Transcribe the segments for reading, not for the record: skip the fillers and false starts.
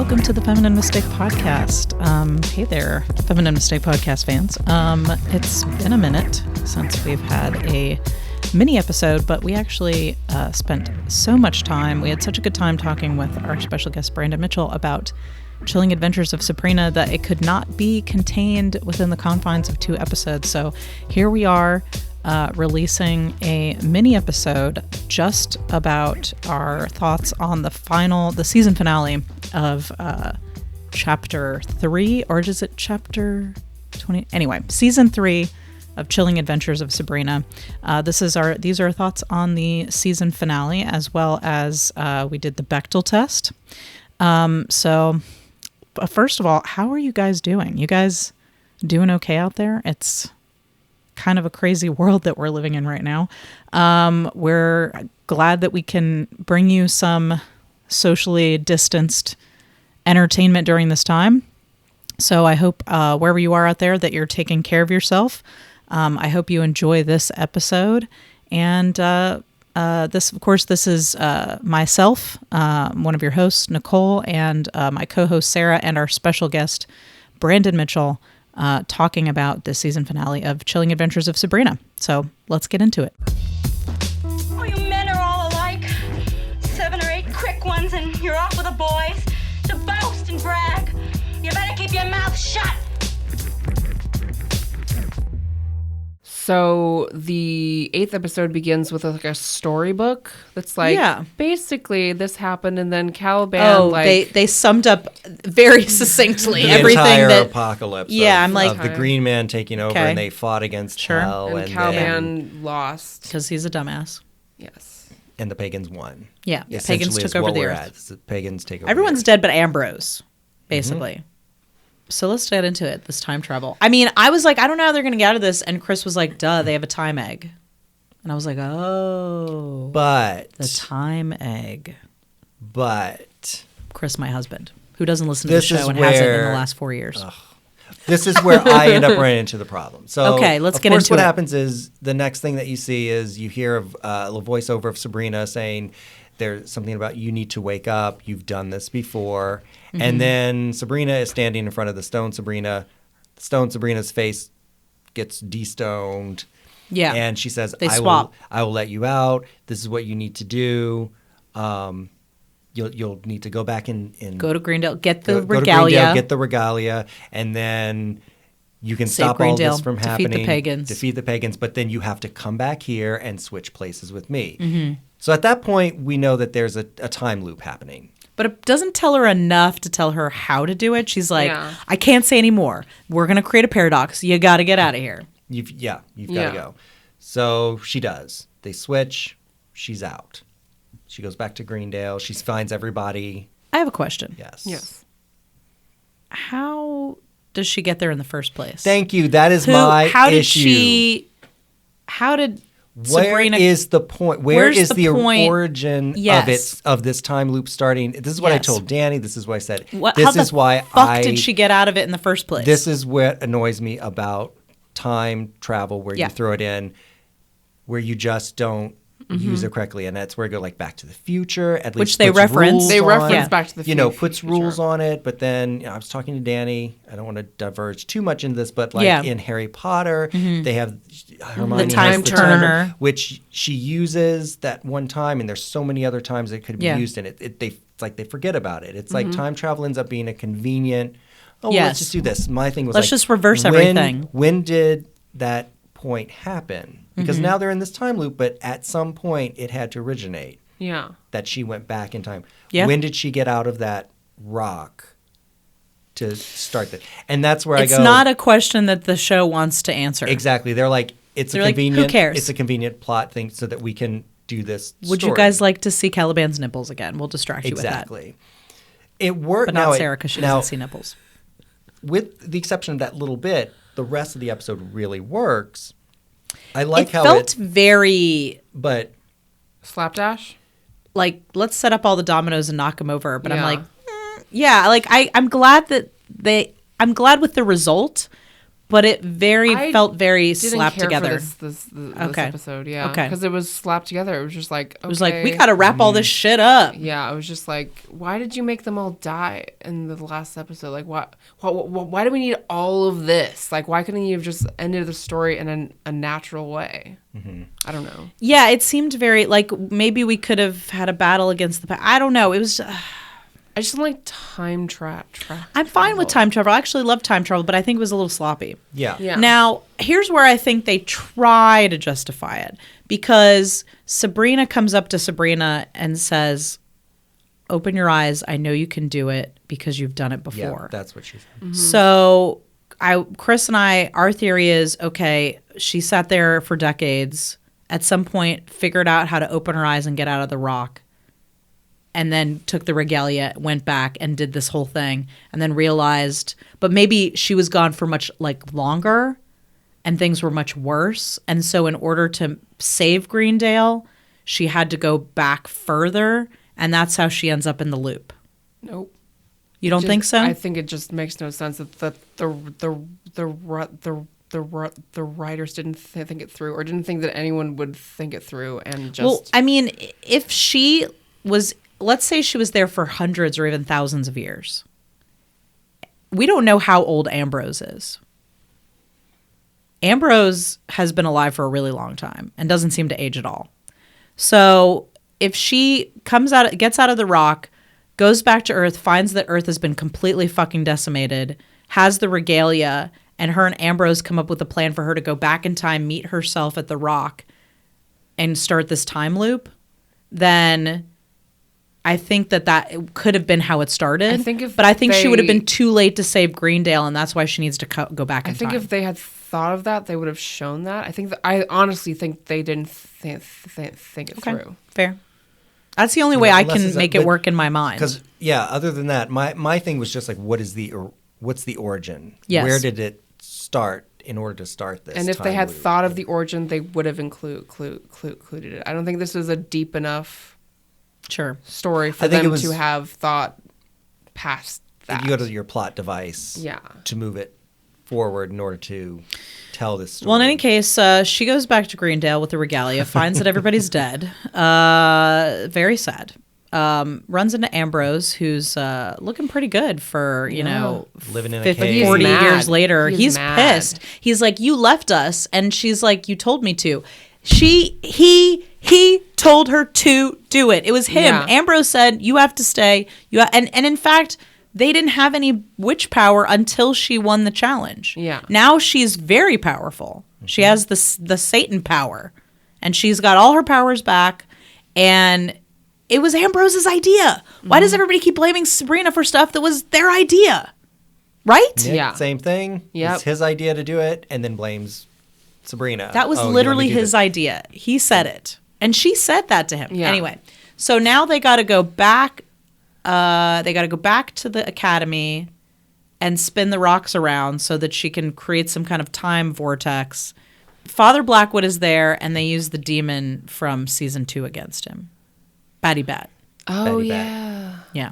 welcome to the Feminine Mistake Podcast. Hey there, Feminine Mistake Podcast fans. It's been a minute since we've had a mini episode, but we actually spent so much time. We had such a good time talking with our special guest, Brandon Mitchell, about Chilling Adventures of Sabrina that it could not be contained within the confines of 2 episodes. So here we are releasing a mini episode just about our thoughts on the season finale of chapter 3, or is it chapter 20? Anyway, season 3 of Chilling Adventures of Sabrina. These are our thoughts on the season finale, as well as we did the Bechdel test. So first of all, how are you guys doing? You guys doing okay out there? It's kind of a crazy world that we're living in right now. We're glad that we can bring you some socially distanced entertainment during this time. So I hope wherever you are out there that you're taking care of yourself. I hope you enjoy this episode. And this is myself, one of your hosts, Nicole, and my co-host, Sarah, and our special guest, Brandon Mitchell, talking about the season finale of Chilling Adventures of Sabrina. So let's get into it. Oh, you men are all alike. 7 or 8 quick ones and you're off with the boys to boast and brag. You better keep your mouth shut. So the 8th episode begins with like a storybook that's like, basically this happened, and then Caliban they summed up very succinctly the everything entire that apocalypse. Yeah, I'm like of the Green Man taking over, and they fought against hell, and Caliban lost because he's a dumbass. Yes, and the pagans won. Yeah, pagans took over the earth. Pagans take over. Everyone's dead, but Ambrose, basically. Mm-hmm. So let's get into it, this time travel. I mean, I was like, I don't know how they're going to get out of this. And Chris was like, duh, they have a time egg. And I was like, oh. But. The time egg. But. Chris, my husband, who doesn't listen to the show and hasn't in the last 4 years. This is where I end up running into the problem. So, okay, let's get into it. Of course, what happens is the next thing that you see is you hear a voiceover of Sabrina saying, there's something about you need to wake up. You've done this before. Mm-hmm. And then Sabrina is standing in front of the stone Sabrina. Stone Sabrina's face gets de-stoned. Yeah. And she says, they swap. I will let you out. This is what you need to do. You'll need to go back and go to Greendale, get the regalia. Go to Greendale, get the regalia, and then you can stop all this from happening. Defeat the pagans. But then you have to come back here and switch places with me. Mm-hmm. So at that point, we know that there's a time loop happening. But it doesn't tell her enough to tell her how to do it. She's like, I can't say anymore. We're going to create a paradox. You got to get out of here. You've got to go. So she does. They switch. She's out. She goes back to Greendale. She finds everybody. I have a question. Yes. How does she get there in the first place? Thank you. That is my issue. How did Sabrina, where is the point? Where is the origin of this time loop starting? This is what I told Danny. This is what I said. This is why did she get out of it in the first place? This is what annoys me about time travel, where you throw it in, where you just don't use it correctly, and that's where I go like Back to the Future. At least they reference. They reference Back to the Future. Puts rules on it. But then I was talking to Danny. I don't want to diverge too much into this, but in Harry Potter, they have Hermione the time turner, which she uses that one time, and there's so many other times it could be used, and it's like they forget about it. It's like time travel ends up being a convenient. Let's just do this. My thing was let's just reverse everything. When did that point happen? Because now they're in this time loop, but at some point it had to originate. Yeah. That she went back in time. Yeah. When did she get out of that rock to start that? And that's where it's not a question that the show wants to answer. Exactly. They're like, convenient. Who cares? It's a convenient plot thing so that we can do this Would story. you guys like to see Caliban's nipples again? We'll distract you with that. Exactly. It worked. But not Sarah, because she doesn't see nipples. With the exception of that little bit, the rest of the episode really works. I like how it felt very... But... Slapdash? Like, let's set up all the dominoes and knock them over. But I'm like, I'm glad that I'm glad with the result, but it felt very didn't slapped care together. For this episode, yeah. Okay. Because it was slapped together. It was just like, okay. It was like, we got to wrap all this shit up. Yeah, I was just like, why did you make them all die in the last episode? Like, why do we need all of this? Like, why couldn't you have just ended the story in a natural way? Mm-hmm. I don't know. Yeah, it seemed very, like, maybe we could have had a battle against I don't know. It was... I just don't like time travel. I'm fine with time travel. I actually love time travel, but I think it was a little sloppy. Yeah. Now, here's where I think they try to justify it. Because Sabrina comes up to Sabrina and says, open your eyes. I know you can do it because you've done it before. Yeah, that's what she said. Mm-hmm. So Chris and I, our theory is, okay, she sat there for decades, at some point figured out how to open her eyes and get out of the rock, and then took the regalia, went back and did this whole thing, and then realized, but maybe she was gone for much longer and things were much worse. And so in order to save Greendale, she had to go back further, and that's how she ends up in the loop. Nope. You don't think so? I think it just makes no sense that the writers didn't think it through, or didn't think that anyone would think it through, and just... Well, I mean, if she was... Let's say she was there for hundreds or even thousands of years. We don't know how old Ambrose is. Ambrose has been alive for a really long time and doesn't seem to age at all. So if she gets out of the rock, goes back to Earth, finds that Earth has been completely fucking decimated, has the regalia, and her and Ambrose come up with a plan for her to go back in time, meet herself at the rock, and start this time loop, then... I think that could have been how it started. I think she would have been too late to save Greendale, and that's why she needs to go back in time. I think if they had thought of that, they would have shown that. I honestly think they didn't think it through. Fair. That's the only way I can make it work in my mind. Because other than that, my thing was just like, what's the origin? Yes. Where did it start in order to start this? And if they had thought of the origin, they would have included it. I don't think this was a deep enough story for them to have thought past that. You go to your plot device to move it forward in order to tell this story. Well, in any case, she goes back to Greendale with the regalia, finds that everybody's dead. Very sad. Runs into Ambrose, who's looking pretty good for, living in a 50, cave. 40 years later. He's mad. pissed. He's like, you left us. And she's like, you told me to. He told her to do it. It was him. Yeah. Ambrose said, you have to stay. And in fact, they didn't have any witch power until she won the challenge. Yeah. Now she's very powerful. Mm-hmm. She has the Satan power. And she's got all her powers back. And it was Ambrose's idea. Mm-hmm. Why does everybody keep blaming Sabrina for stuff that was their idea? Right? Nick, same thing. Yep. It's his idea to do it, and then blames Sabrina. That was literally his idea. He said it. And she said that to him. Yeah. Anyway, so now they got to go back. They got to go back to the academy and spin the rocks around so that she can create some kind of time vortex. Father Blackwood is there, and they use the demon from season 2 against him. Batty Bat. Oh, Batty yeah. Bat. Yeah.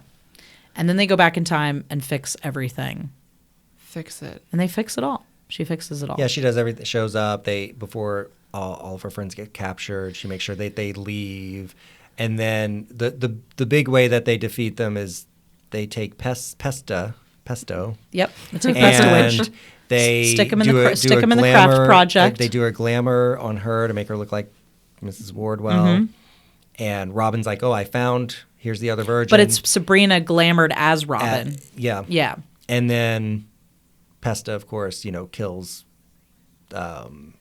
And then they go back in time and fix everything. Fix it. And they fix it all. She fixes it all. Yeah, she does everything. Shows up. Before all of her friends get captured, she makes sure they leave. And then the big way that they defeat them is they take pesto. Yep. They take pesto. They stick them in the craft project. They do a glamour on her to make her look like Mrs. Wardwell. Mm-hmm. And Robin's like, oh, I found, here's the other virgin. But it's Sabrina glamored as Robin. Yeah. Yeah. And then Pesta, of course, kills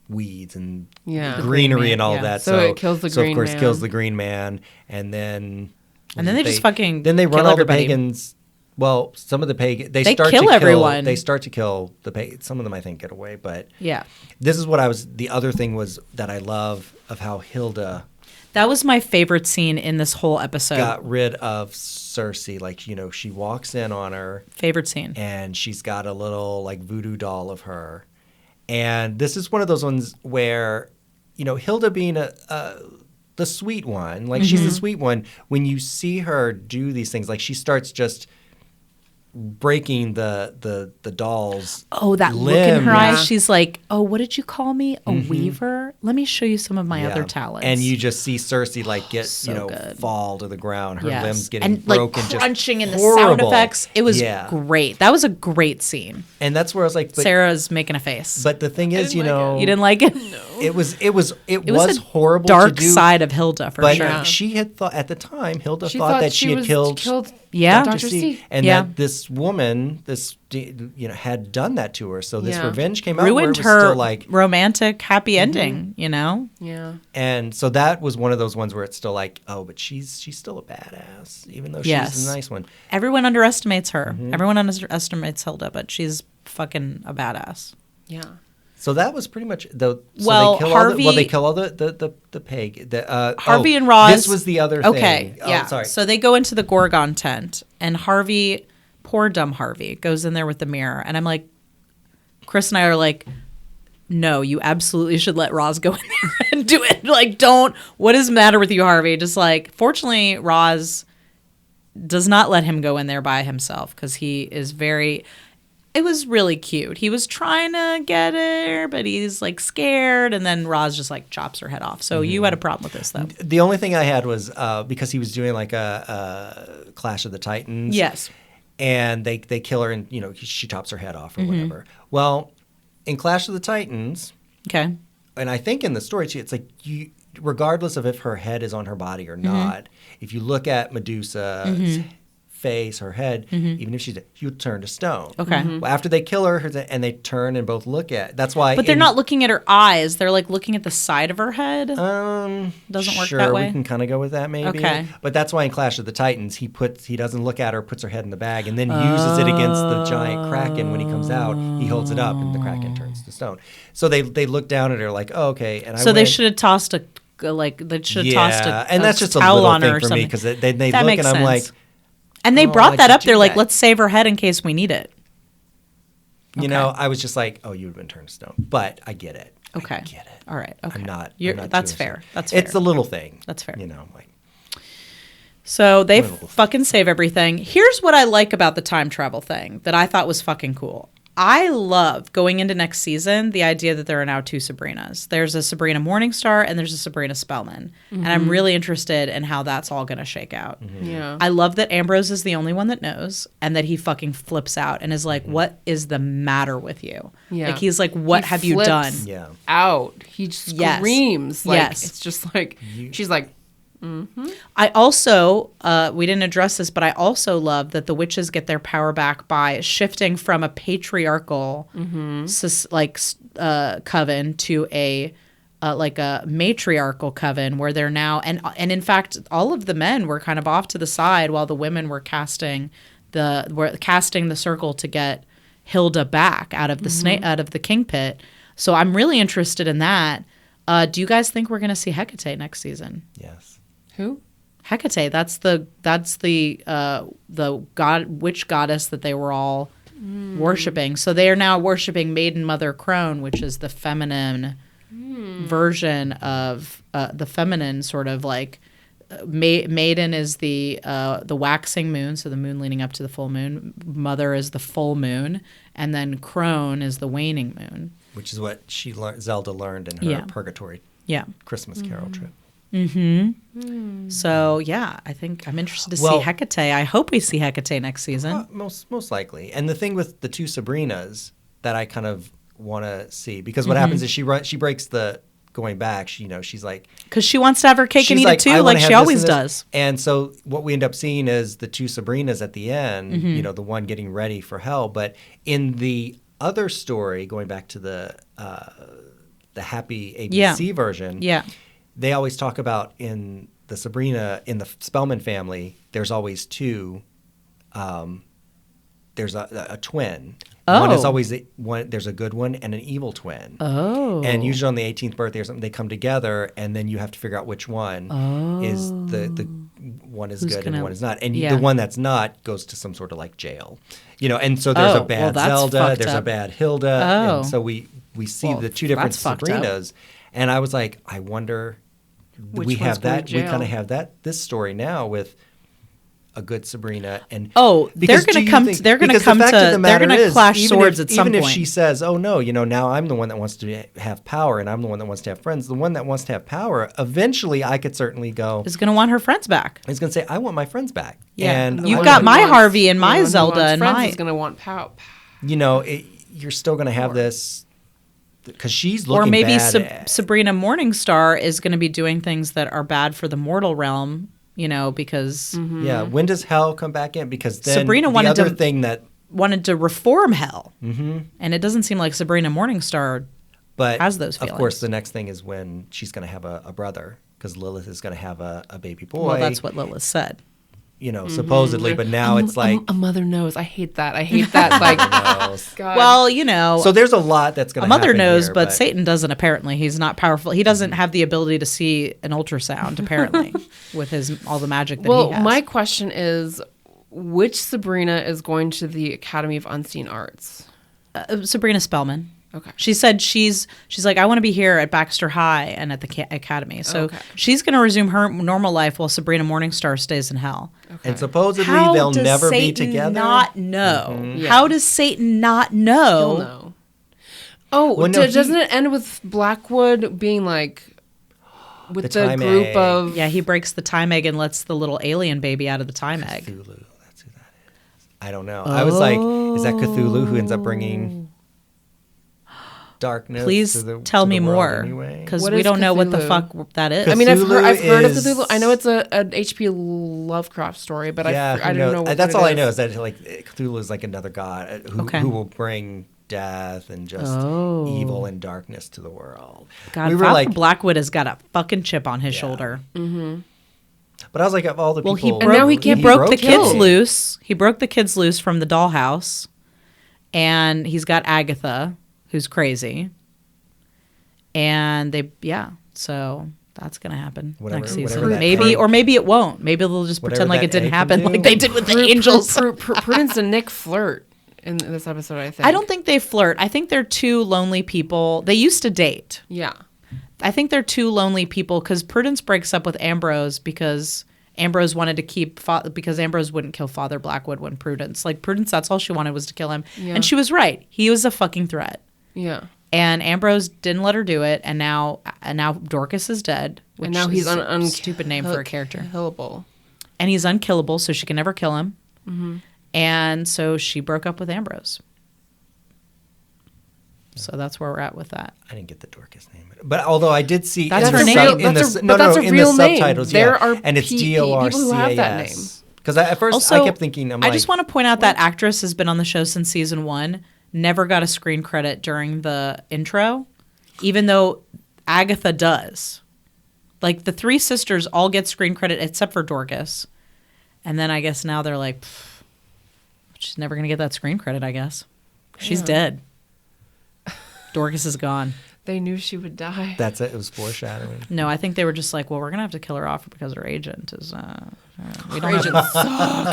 weeds and greenery and all of that. So it kills the green man. So, of course, kills the green man. And then... they just fucking Then they run all everybody. the pagans... Well, some of the pagans... They kill everyone. They start to kill the pagans. Some of them, I think, get away. But yeah, this is what the other thing was that I love of how Hilda... That was my favorite scene in this whole episode. Got rid of Cersei. Like, she walks in on her. Favorite scene. And she's got a little, voodoo doll of her. And this is one of those ones where, Hilda being the sweet one, she's the sweet one. When you see her do these things, she starts just breaking the doll's Oh, that limb. look in her Yeah. eyes. She's like, "Oh, what did you call me? A weaver? Let me show you some of my other Yeah. talents." And you just see Cersei like get So good. fall to the ground, her Yes. limbs getting and like broken, crunching just and the sound horrible. effects. It was Yeah. great. That was a great scene. And that's where I was like, but, Sarah's making a face. but the thing is, didn't like it. You didn't like it? it was It was a horrible dark to do, side of Hilda for but sure. she had thought at the time, Hilda She thought that she had was killed Yeah. Dr. C. and Yeah. that this woman, had done that to her. So this Yeah. revenge came out where it Ruined was her still like, romantic happy ending, you know? Yeah. and so that was one of those ones where it's still like, oh, but she's still a badass, even though Yes. she's a nice one. Everyone underestimates her. Mm-hmm. Everyone underestimates Hilda, but she's fucking a badass. Yeah. So that was pretty much the. So Well, they kill Harvey- they kill all the pig. Harvey and Roz. This was the other thing. Okay, yeah. Oh, sorry. So they go into the Gorgon tent, and Harvey, poor dumb Harvey, goes in there with the mirror, and I'm like, Chris and I are like, no, you absolutely should let Roz go in there and do it. Like, don't. What is the matter with you, Harvey? Just like, fortunately, Roz does not let him go in there by himself because he is very. It was really cute. He was trying to get her, but he's like scared, and then Roz just like chops her head off. So you had a problem with this, though. The only thing I had was because he was doing like a Clash of the Titans. Yes. And they kill her, and she chops her head off or whatever. Well, in Clash of the Titans, Okay. and I think in the story too, it's like regardless of if her head is on her body or not, if you look at Medusa's face, her head, even if she'll turn to stone. Okay. Well, after they kill her, and they turn and both look at. That's why. But they're not looking at her eyes. They're like looking at the side of her head. Doesn't work sure, that way? we can kind of go with that maybe. Okay. But that's why in Clash of the Titans, he doesn't look at her, puts her head in the bag, and then uses it against the giant Kraken when he comes out. He holds it up, and the Kraken turns to stone. So they look down at her like, oh, okay. And So they should have tossed a they should have tossed a and that's just a towel little on her thing or for me something. because they That look and makes I'm like, sense. And they oh, brought I that should up. do They're like, that. let's save her head in case we need it. I was just like, oh, you would have been turned to stone. But I get it. Okay. I get it. All right. Okay. I'm not That's too fair. upset. That's fair. It's a little thing. That's fair. Like. So they Little thing. fucking save everything. Here's what I like about the time travel thing that I thought was fucking cool. I love going into next season the idea that there are now two Sabrinas. There's a Sabrina Morningstar and there's a Sabrina Spellman. And I'm really interested in how that's all going to shake out. Yeah. I love that Ambrose is the only one that knows and that he fucking flips out and is like, what is the matter with you? Yeah. Like, he's like, what He have you flips done? Yeah. Out. He Yes. screams. Like, Yes. It's just like, she's like, I also, we didn't address this, but I also love that the witches get their power back by shifting from a patriarchal coven to a matriarchal coven where they're now, and in fact, all of the men were kind of off to the side while the women were casting the circle to get Hilda back out of the out of the king pit. So I'm really interested in that. Do you guys think we're going to see Hecate next season? Yes. who? Hecate, that's the witch goddess that they were all worshiping. So they are now worshiping Maiden Mother Crone, which is the feminine version of the feminine sort of like Maiden is the waxing moon, so the moon leading up to the full moon. Mother is the full moon, and then Crone is the waning moon. Which is what Zelda learned in her Purgatory Christmas Carol trip. So yeah, I think I'm interested to see Well- Hecate. I hope we see Hecate next season. Most likely. And the thing with the two Sabrinas that I kind of want to see, because what happens is she breaks the going back. She's like, Because she wants to have her cake and she's eat like, it too, I wanna like have she this always and this. does. And so what we end up seeing is the two Sabrinas at the end, the one getting ready for hell. But in the other story, going back to the happy ABC version, they always talk about in the Sabrina, in the Spellman family, there's always two. There's a twin. One is always one. There's a good one and an evil twin. Oh. And usually on the 18th birthday or something, they come together, and then you have to figure out which one is the one is good and one is not. And the one that's not goes to some sort of like jail, And so there's a bad Zelda, there's a bad Hilda, and so we see the two different that's fucked up. Sabrinas. And I was like, I wonder. Which We one's have going that. to We jail? kind of have that. This story now with a good Sabrina. And they're because going do to you come. think- They're going to because come the fact of the to. They're matter going to is, clash even swords if, at some even point. if she says, "Oh no, now I'm the one that wants to have power, and I'm the one that wants to have friends," the one that wants to have power, eventually, I could certainly go. is going to want her friends back. Is going to say, "I want my friends back." Yeah. and You've I got want- my Harvey and my Zelda and friends my. is gonna want power. You're still going to have this because she's looking Or maybe bad. Sabrina Morningstar is going to be doing things that are bad for the mortal realm, because Yeah, when does hell come back in? Because then Sabrina the wanted other to- thing that, wanted to reform hell. Mm-hmm. And it doesn't seem like Sabrina Morningstar but has those of feelings. course, the next thing is when she's going to have a brother because Lilith is going to have a baby boy. Well, that's what Lilith said. Supposedly, but now it's like a mother knows. I hate that. I hate that. Like, knows. God. Well, So there's a lot that's going a to mother happen knows, here, but Satan doesn't apparently. He's not powerful. He doesn't have the ability to see an ultrasound, apparently, with all the magic that he has. My question is, which Sabrina is going to the Academy of Unseen Arts? Sabrina Spellman. Okay. She said she's like, I want to be here at Baxter High and at the academy. So she's going to resume her normal life while Sabrina Morningstar stays in hell. And supposedly How they'll does never Satan be together. not know? Mm-hmm. How does Satan not know? He'll know. Oh, Well, no, doesn't it end with Blackwood being like with the time group egg. of? Yeah, he breaks the time egg and lets the little alien baby out of the time egg. Cthulhu, that's who that is. I don't know. I was like, is that Cthulhu who ends up bringing darkness? Please tell me more, anyway? because What we is don't know what the Cthulhu? fuck that is. I mean, I've heard of is- Cthulhu. I know it's an H.P. Lovecraft story, but Yeah, I who don't knows? know. What That's it all I is. know is that like Cthulhu is like another god who will bring death and just evil and darkness to the world. God, we were Father like, Blackwood has got a fucking chip on his shoulder. but I was like, of all the Well, people, he broke, now he he can't broke the kill. kids loose. He broke the kids loose from the dollhouse, and he's got Agatha, who's crazy. And so that's gonna happen next season. whatever that Maybe, egg- or maybe it won't. Maybe they'll just whatever pretend like that it didn't egg can happen, do. like they did with the angels. Prudence and Nick flirt in this episode. I think. I don't think they flirt. I think they're two lonely people. They used to date. Yeah. I think they're two lonely people because Prudence breaks up with Ambrose because Ambrose wanted to keep because Ambrose wouldn't kill Father Blackwood when Prudence, that's all she wanted was to kill him. Yeah. And she was right. He was a fucking threat. Yeah. And Ambrose didn't let her do it, and now Dorcas is dead. Which And now he's is a stupid name for a character. Killable. And he's unkillable, so she can never kill him. Mm-hmm. And so she broke up with Ambrose. So that's where we're at with that. I didn't get the Dorcas name, but although I did see That's in her the name. That's a in real the name. subtitles, There yeah, are and it's people who have that name. DORCAS. Because at first Also, I kept thinking, I just want to point out that actress has been on the show since season 1, never got a screen credit during the intro, even though Agatha does. Like, the three sisters all get screen credit except for Dorcas. And then I guess now they're like, she's never going to get that screen credit, I guess. She's dead. Dorcas is gone. They knew she would die. That's it. It was foreshadowing. No, I think they were just like, well, we're gonna have to kill her off because her agent is. We don't Agent have,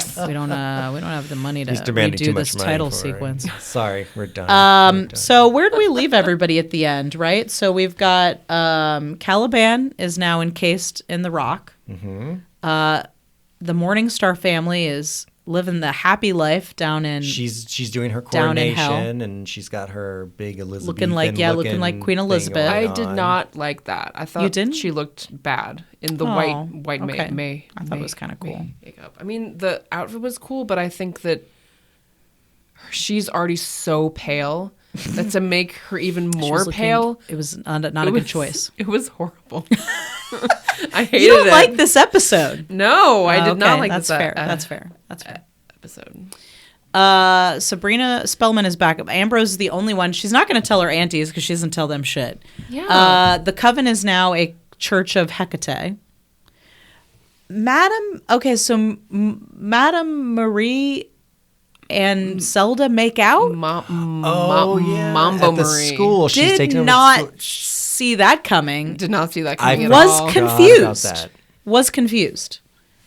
sucks. we don't have the money to He's demanding redo too much this money title for it. sequence. Sorry, we're done. So where do we leave everybody at the end? Right. So we've got Caliban is now encased in the rock. Mm-hmm. The Morningstar family is living the happy life down in. She's doing her down in hell. coronation, and she's got her big Elizabethan looking like Queen thing Elizabeth. going I did on. not like that. I thought You didn't? she looked bad in the Oh, white okay. May. I thought it was kinda cool. Makeup. I mean, the outfit was cool, but I think that she's already so pale that to make her even She more was looking- pale, It was not a good choice. It was horrible. I hated You don't it. like this episode. No, I did not Okay, like that's this. fair. That's fair. That's fair. Episode. Sabrina Spellman is back. Ambrose is the only one. She's not going to tell her aunties because she doesn't tell them shit. Yeah. The Coven is now a church of Hecate. Madame Marie and Zelda make out? Mambo at the Marie. school. She's Did taking not see that coming. Did not see that I coming at Was all. confused. Was confused.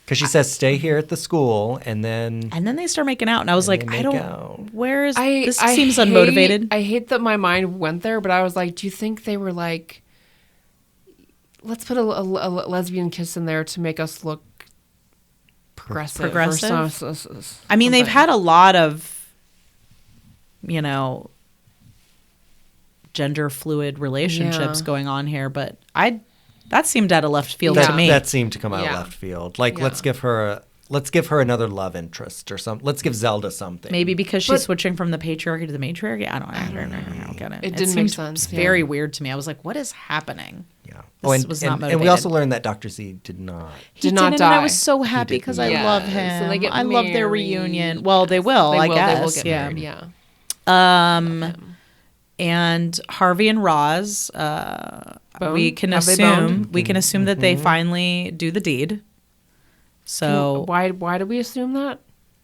Because she says, "Stay here at the school," and then And then they start making out, and I was like, they I make don't. out. Where is this? I Seems hate- unmotivated. I hate that my mind went there, but I was like, do you think they were like, let's put a lesbian kiss in there to make us look progressive. I mean, they've had a lot of, gender fluid relationships going on here, but that seemed out of left field to me. That seemed to come out of left field. Like, let's give her another love interest or something. Let's give Zelda something. Maybe because she's switching from the patriarchy to the matriarchy. I don't get it. It didn't make sense. It's very weird to me. I was like, what is happening? Yeah. This was not motivated. And we also learned that Dr. Z did not die. And I was so happy because I love him. So they get I love their married. reunion. Well, they will, I guess. They will get married, yeah. And Harvey and Roz, we can assume that they finally do the deed. So why do we assume that?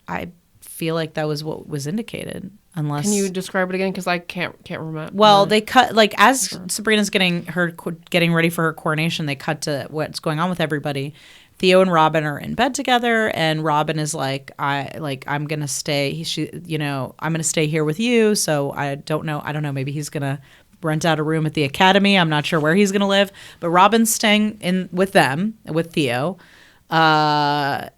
I feel like that was what was indicated. Unless, can you describe it again? Because I can't remember. Well, they cut as Sabrina's getting ready for her coronation. They cut to what's going on with everybody. Theo and Robin are in bed together, and Robin is like, I'm gonna stay. I'm gonna stay here with you. So I don't know. Maybe he's gonna rent out a room at the academy. I'm not sure where he's gonna live, but Robin's staying in with them, with Theo. Then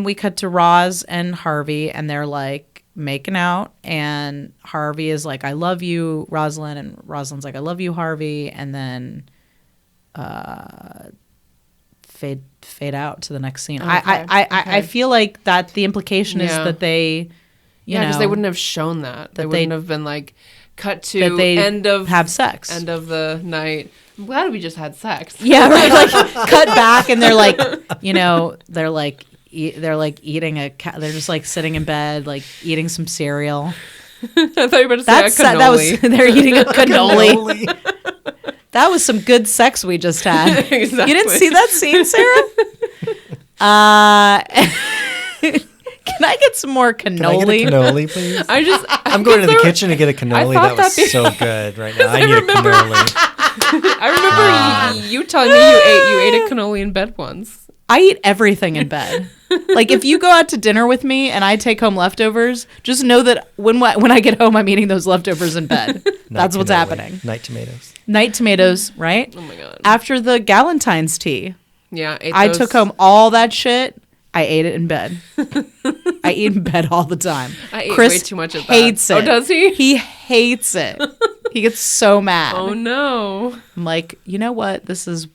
we cut to Roz and Harvey, and they're like making out, and Harvey is like, I love you, Rosalind, and Rosalind's like, I love you, Harvey, and then fade out to the next scene. Okay. I feel like that the implication is that they because they wouldn't have shown that. They wouldn't have been like cut to that they end of the night. I'm glad we just had sex. Yeah, right. Like cut back, and they're like, they're eating they're just like sitting in bed, like eating some cereal. I thought you were about to say a cannoli. They're eating a cannoli. That was some good sex we just had. Exactly. You didn't see that scene, Sarah? Can I get some more cannoli? Can I get a cannoli, please? I'm going to the kitchen to get a cannoli. That was so good right now. I need a cannoli. I remember you telling me you ate a cannoli in bed once. I eat everything in bed. Like, if you go out to dinner with me and I take home leftovers, just know that when I get home, I'm eating those leftovers in bed. That's what's happening. Night tomatoes. Night tomatoes, right? Oh, my God. After the Galentine's tea, I took home all that shit. I ate it in bed. I eat in bed all the time. I ate Chris way too much of that. Hates it. Oh, does he? He hates it. He gets so mad. Oh no! I'm like, you know what? This is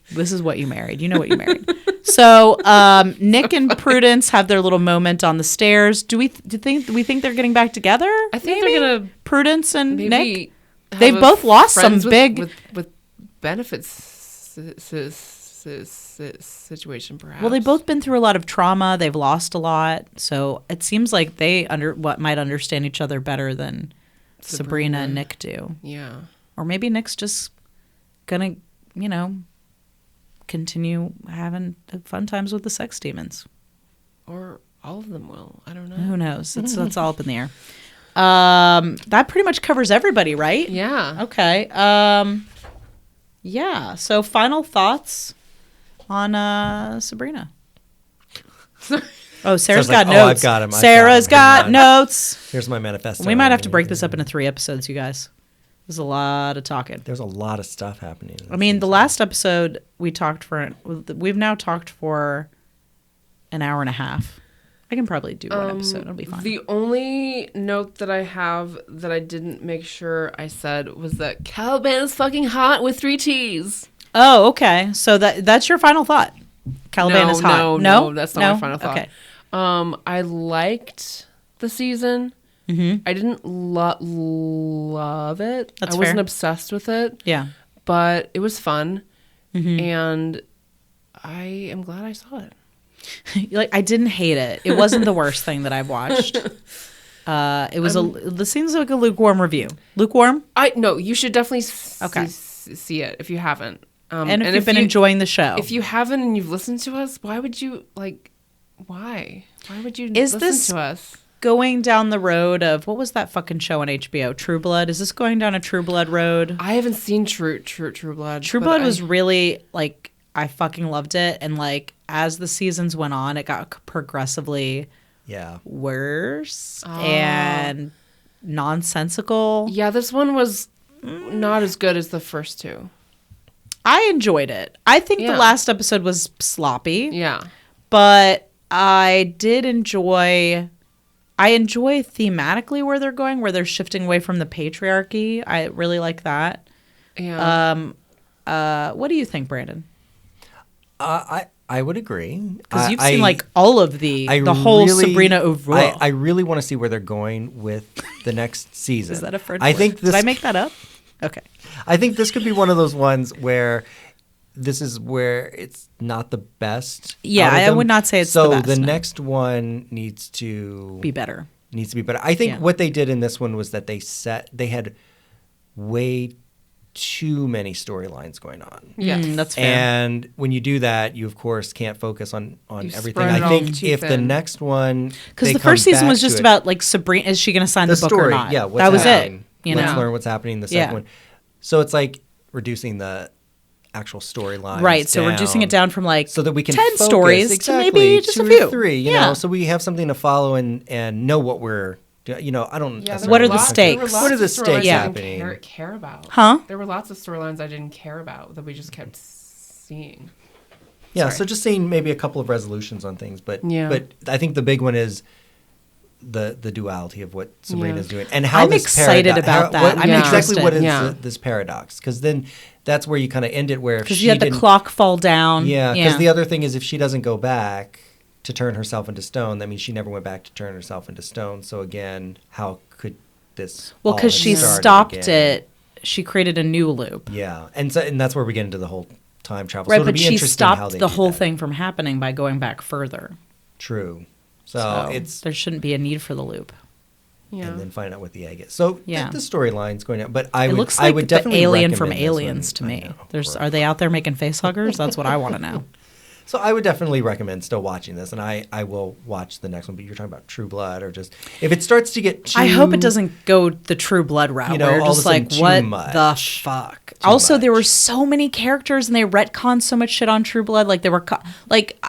what you married. You know what you married. So Nick and Prudence have their little moment on the stairs. Do we think they're getting back together? I think they're gonna Prudence and Nick. They've both lost some big with benefits situation, perhaps. Well, they've both been through a lot of trauma. They've lost a lot, so it seems like they might understand each other better than Sabrina and Nick do. Yeah. Or maybe Nick's just gonna, continue having fun times with the sex demons. Or all of them will. I don't know. Who knows? That's all up in the air. That pretty much covers everybody, right? Yeah. Okay. Yeah. So final thoughts on Sabrina. Oh, Sarah's got notes. I've got him. Sarah's got notes. Here's my manifesto. We might have to break this up into 3 episodes, you guys. There's a lot of talking. There's a lot of stuff happening. I mean, the last episode we've now talked for an hour and a half. I can probably do one episode. It'll be fine. The only note that I have that I didn't make sure I said was that Caliban is fucking hot with 3 T's. Oh, okay. So that's your final thought. Caliban is hot. No, that's not my final thought. Okay. I liked the season. Mm-hmm. I didn't love it. That's I wasn't fair. obsessed with it. Yeah. But it was fun. Mm-hmm. And I am glad I saw it. I didn't hate it. It wasn't the worst thing that I've watched. It was this seems like a lukewarm review. Lukewarm? No, you should definitely see it if you haven't. And if you've been enjoying the show. If you haven't and you've listened to us, why would you why? Why would you listen to us? Going down the road of what was that fucking show on HBO? True Blood? Is this going down a True Blood road? I haven't seen True Blood. True Blood was really I fucking loved it, and as the seasons went on, it got progressively worse and nonsensical. Yeah, this one was not as good as the first 2. I enjoyed it. I think the last episode was sloppy. Yeah. But I did enjoy. I enjoy thematically where they're going, where they're shifting away from the patriarchy. I really like that. Yeah. What do you think, Brandon? I would agree. Because you've seen like all of the whole really, Sabrina overall. I really want to see where they're going with the next season. Is that a French I word? think this, Did I make that up? Okay. I think this could be one of those ones where this is where it's not the best. Yeah, out of I them. would not say it's so the best. the no. next one needs to Be better. I think Yeah. what they did in this one was that they had way too many storylines going on. Yes. That's fair. And when you do that, you of course can't focus on You everything. spread it I all think too if the thin. next one, Because they the come first season back was to just it- about like Sabrina, is she going to sign the book story, or not? yeah, what's that was happening. it. You Let's know, learn what's happening in the second one. So it's like reducing the actual storyline. right? So reducing it down from like so that we can 10 focus, stories exactly, to maybe just 2 a or few. 3. You Yeah. know, so we have something to follow and know what we're. You know, I don't. Yeah, necessarily What are the have to- stakes? What are the stakes Yeah. happening? I didn't care about. Huh? There were lots of storylines I didn't care about that we just kept seeing. Yeah, Sorry. so just seeing maybe a couple of resolutions on things, but Yeah. but I think the big one is the duality of what Sabrina's Yeah. doing and how I'm this excited about that. I'm exactly interested. what is Yeah. this paradox? Because then that's where you kind of end it where if Because she you had the didn't- clock fall down. Yeah, because the other thing is if she doesn't go back to turn herself into stone, that means she never went back to turn herself into stone. So again, how could this? Well, all because have she started stopped again? it, she created a new loop. Yeah, and that's where we get into the whole time travel. Right, so it'll but be she interesting how stopped they the do whole that. thing from happening by going back further. True. So So it's there shouldn't be a need for the loop. Yeah. and then find out what the egg is. So Yeah. the storyline's going out, but I It would looks I like would the definitely alien from recommend this Aliens one. to I me. know, There's right. are they out there making face huggers? That's what I want to know. So I would definitely recommend still watching this, and I will watch the next one. But you're talking about True Blood, or just if it starts to get too. I hope it doesn't go the True Blood route. You know, where you're all of just a sudden like, too what much. the fuck? Also, there were much. so many characters, and they retconned so much shit on True Blood. Like they were,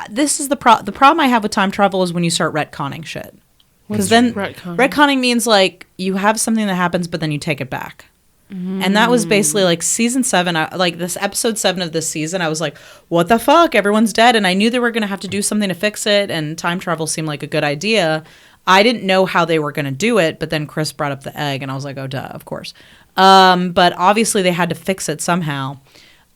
this is the problem I have with time travel is when you start retconning shit. Because then retconning means like you have something that happens, but then you take it back. And that was basically like season 7, like this episode 7 of this season. I was like, what the fuck? Everyone's dead. And I knew they were going to have to do something to fix it. And time travel seemed like a good idea. I didn't know how they were going to do it. But then Chris brought up the egg and I was like, oh, duh, of course. But obviously they had to fix it somehow.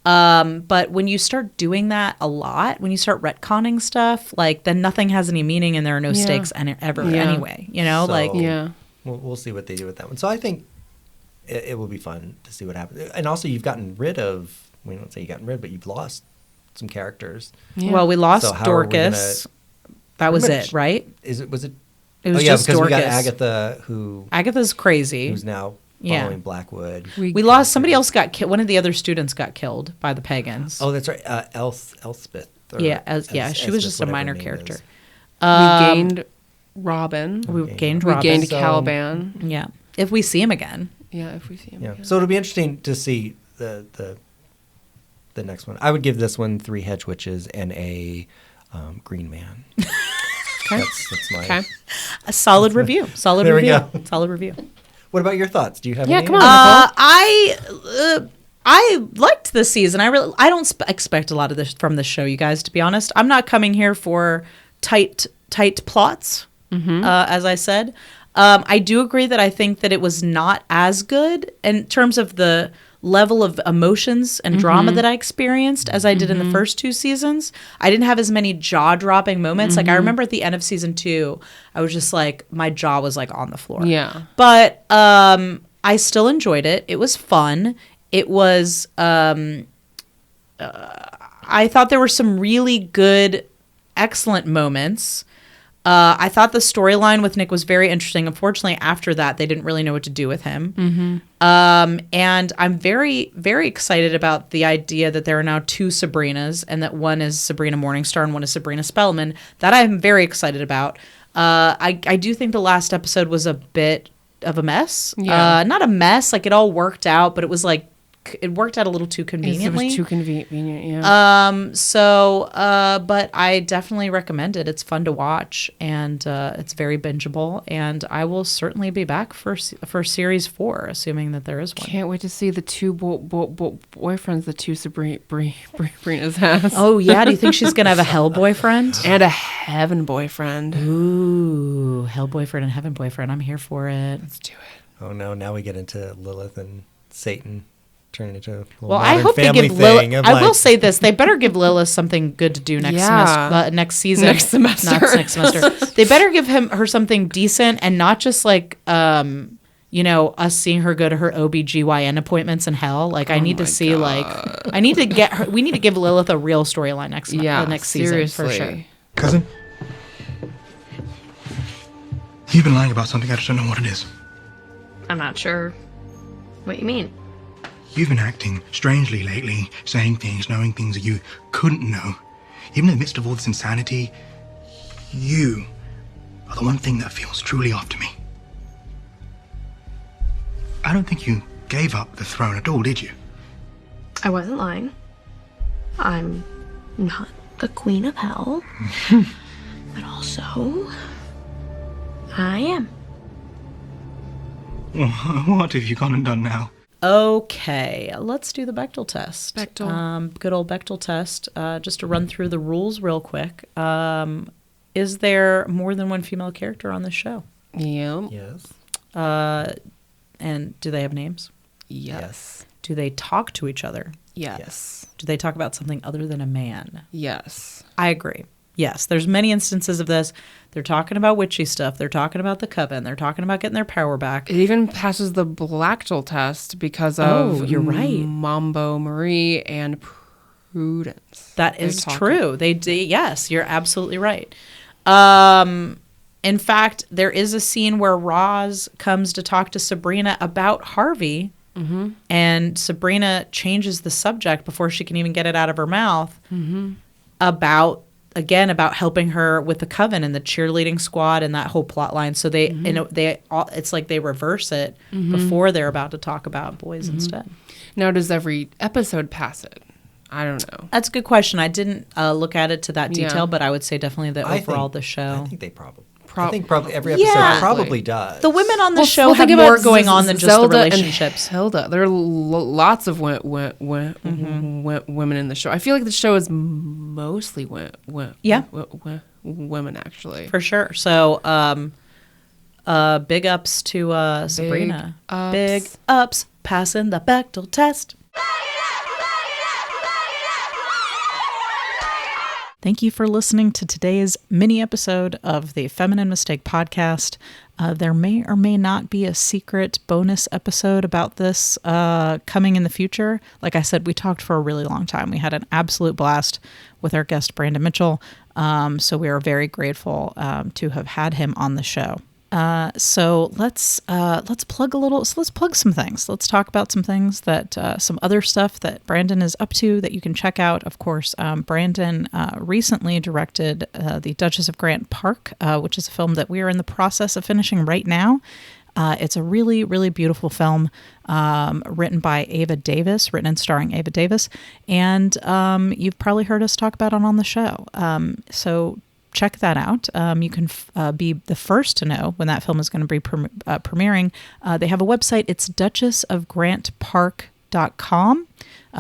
But when you start doing that a lot, when you start retconning stuff, like then nothing has any meaning and there are no stakes ever anyway. You know, So, like Yeah. We'll see what they do with that one. So I think it will be fun to see what happens. And also, you've gotten rid of. We don't say you gotten rid, but you've lost some characters. Yeah. well, we lost So how are we Dorcas. That was Pretty much- it, right? Was it? It was oh yeah, just because Dorcas. we got Agatha, Agatha's crazy. who's now Yeah. following Blackwood. We lost somebody else got killed. One of the other students got killed by the pagans. Oh, that's right, Elspeth. or yeah, she was Elspeth, just a whatever her minor name character. is. We gained Robin. We gained We Robin. gained So- Caliban. Yeah, if we see him again. Yeah, if we see him. Yeah. again. So it'll be interesting to see the next one. I would give this one 3 hedge witches and a green man. That's my. Okay. A solid review. Solid There we review. go. Solid review. What about your thoughts? Do you have Yeah, any? come on. I liked this season. I don't expect a lot of this from this show, you guys. To be honest, I'm not coming here for tight plots. As I said, I do agree that I think that it was not as good in terms of the level of emotions and drama that I experienced as I did in the first 2 seasons. I didn't have as many jaw-dropping moments. Like I remember at the end of season 2, I was just like, my jaw was like on the floor. Yeah. But I still enjoyed it. It was fun. It was, I thought there were some really good, excellent moments. I thought the storyline with Nick was very interesting. Unfortunately, after that, they didn't really know what to do with him. And I'm very, very excited about the idea that there are now 2 Sabrinas and that one is Sabrina Morningstar and one is Sabrina Spellman. That I'm very excited about. I do think the last episode was a bit of a mess. Yeah. Not a mess, like it all worked out, but it was like it worked out a little too conveniently. It was too convenient, yeah. But I definitely recommend it. It's fun to watch, and it's very bingeable. And I will certainly be back for series 4, assuming that there is one. Can't wait to see the two boyfriends the two Sabrina's has. Oh yeah, do you think she's gonna have a hell boyfriend And a heaven boyfriend? Ooh, hell boyfriend and heaven boyfriend. I'm here for it. Let's do it. Oh no, now we get into Lilith and Satan turning into a little Well, I Modern hope they Family give thing. Lilith. I will say this: they better give Lilith something good to do next semester, next season, Next semester. not next semester. They better give her something decent and not just like us seeing her go to her OBGYN appointments in hell. Like I need to see I need to get her. We need to give Lilith a real storyline next season for sure. Cousin? You've been lying about something. I just don't know what it is. I'm not sure what you mean. You've been acting strangely lately, saying things, knowing things that you couldn't know. Even in the midst of all this insanity, you are the one thing that feels truly off to me. I don't think you gave up the throne at all, did you? I wasn't lying. I'm not the queen of hell. But also, I am. What have you gone and done now? Okay, let's do the Bechdel test. Bechdel. Good old Bechdel test. Just to run through the rules real quick. Is there more than one female character on this show? Yeah. Yes. And do they have names? Yes. Do they talk to each other? Yes. Do they talk about something other than a man? Yes. I agree. Yes, there's many instances of this. They're talking about witchy stuff. They're talking about the coven. They're talking about getting their power back. It even passes the Bechdel test because of you're right. Mambo Marie and Prudence. That is true. Yes, you're absolutely right. In fact, there is a scene where Roz comes to talk to Sabrina about Harvey, and Sabrina changes the subject before she can even get it out of her mouth about helping her with the coven and the cheerleading squad and that whole plot line. So it's like they reverse it before they're about to talk about boys instead. Now, does every episode pass it? I don't know. That's a good question. I didn't look at it to that detail, but I would say definitely that overall the show. I think they probably. I think probably every episode probably does. The women on the show have more going on than just the relationships. Hilda, there are lots of women in the show. I feel like the show is mostly women, actually. For sure. So, big ups to Sabrina. Big ups, passing the Bechdel test. Thank you for listening to today's mini episode of the Feminine Mistake podcast. There may or may not be a secret bonus episode about this coming in the future. Like I said, we talked for a really long time. We had an absolute blast with our guest, Brandon Mitchell. So we are very grateful to have had him on the show. So let's plug a little. So let's plug some things. Let's talk about some things that some other stuff that Brandon is up to that you can check out. Of course, Brandon recently directed the Duchess of Grant Park, which is a film that we are in the process of finishing right now. It's a really, really beautiful film written by Ava Davis, written and starring Ava Davis, and you've probably heard us talk about it on the show. So check that out. You can be the first to know when that film is going to be premiering. They have a website. It's duchessofgrantpark.com.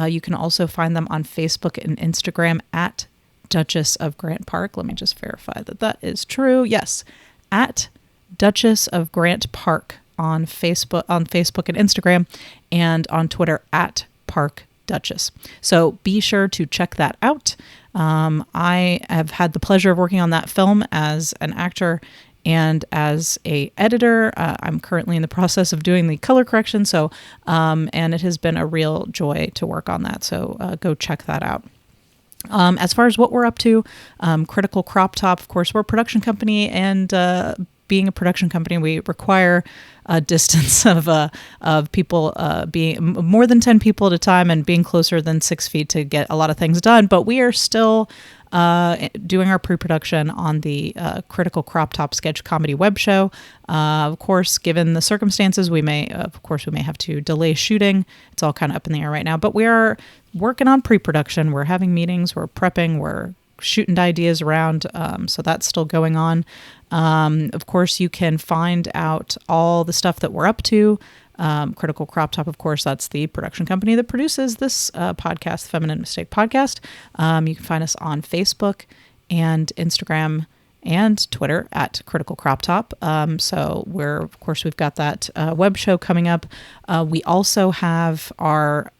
You can also find them on Facebook and Instagram at Duchess of Grant Park. Let me just verify that is true. Yes, at Duchess of Grant Park on Facebook and Instagram, and on Twitter at Park Duchess. So be sure to check that out. I have had the pleasure of working on that film as an actor and as a editor. I'm currently in the process of doing the color correction. So, and it has been a real joy to work on that. So go check that out. As far as what we're up to, Critical Crop Top, of course, we're a production company and being a production company, we require a distance of people being more than 10 people at a time and being closer than 6 feet to get a lot of things done. But we are still doing our pre-production on the Critical Crop Top sketch comedy web show. Of course, given the circumstances, we may have to delay shooting. It's all kind of up in the air right now, but we are working on pre-production. We're having meetings, we're prepping, we're shooting ideas around. So that's still going on. Of course, you can find out all the stuff that we're up to. Critical Crop Top, of course, that's the production company that produces this podcast, Feminine Mistake Podcast. You can find us on Facebook and Instagram and Twitter at Critical Crop Top. So we've got that web show coming up. We also have our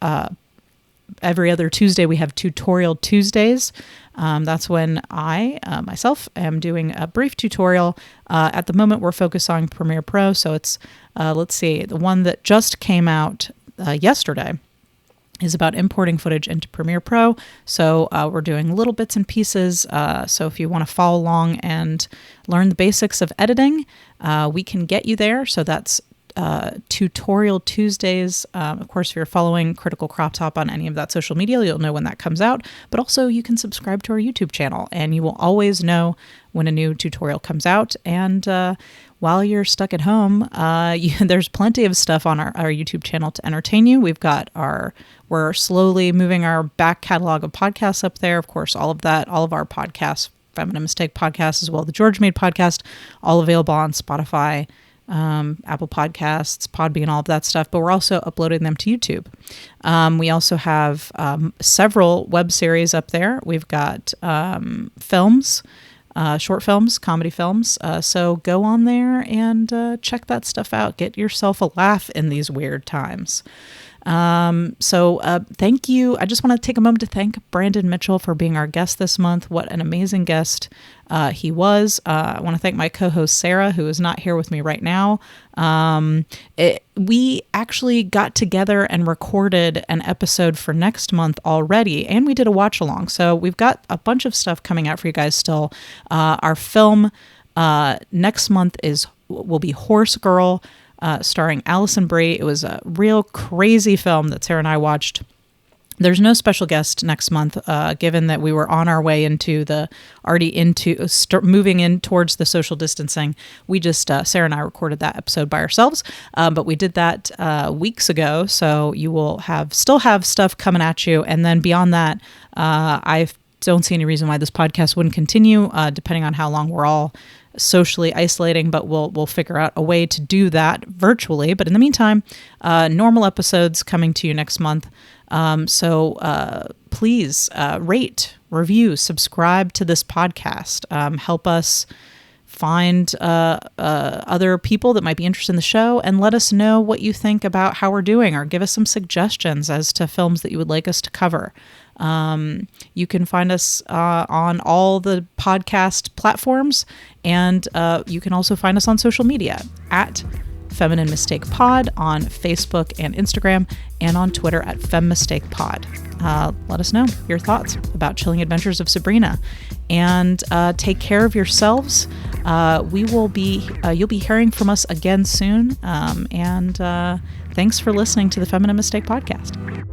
every other Tuesday, we have Tutorial Tuesdays. That's when I, myself, am doing a brief tutorial. At the moment, we're focused on Premiere Pro. So it's, let's see, the one that just came out yesterday is about importing footage into Premiere Pro. So we're doing little bits and pieces. So if you want to follow along and learn the basics of editing, we can get you there. So that's Tutorial Tuesdays. Of course, if you're following Critical Crop Top on any of that social media, you'll know when that comes out. But also, you can subscribe to our YouTube channel, and you will always know when a new tutorial comes out. And while you're stuck at home, there's plenty of stuff on our YouTube channel to entertain you. We're slowly moving our back catalog of podcasts up there. Of course, all of our podcasts, Feminine Mistake Podcast as well, the George Made Podcast, all available on Spotify, Apple Podcasts, Podbean, all of that stuff, but we're also uploading them to YouTube. We also have several web series up there. We've got films, short films, comedy films. So go on there and check that stuff out. Get yourself a laugh in these weird times. Thank you. I just want to take a moment to thank Brandon Mitchell for being our guest this month. What an amazing guest he was. I want to thank my co-host Sarah, who is not here with me right now. We actually got together and recorded an episode for next month already, and we did a watch along. So we've got a bunch of stuff coming out for you guys still. Our film next month will be Horse Girl, starring Allison Brie. It was a real crazy film that Sarah and I watched. There's no special guest next month, given that we were on our way moving in towards the social distancing. We just, Sarah and I recorded that episode by ourselves, but we did that weeks ago. So you will still have stuff coming at you. And then beyond that, I don't see any reason why this podcast wouldn't continue, depending on how long we're all socially isolating, but we'll figure out a way to do that virtually. But in the meantime, normal episodes coming to you next month. So please rate, review, subscribe to this podcast. Help us find other people that might be interested in the show, and let us know what you think about how we're doing, or give us some suggestions as to films that you would like us to cover. You can find us on all the podcast platforms, and you can also find us on social media at Feminine Mistake Pod on Facebook and Instagram, and on Twitter at FemMistakePod. Let us know your thoughts about Chilling Adventures of Sabrina, and take care of yourselves. You'll be hearing from us again soon, and thanks for listening to the Feminine Mistake Podcast.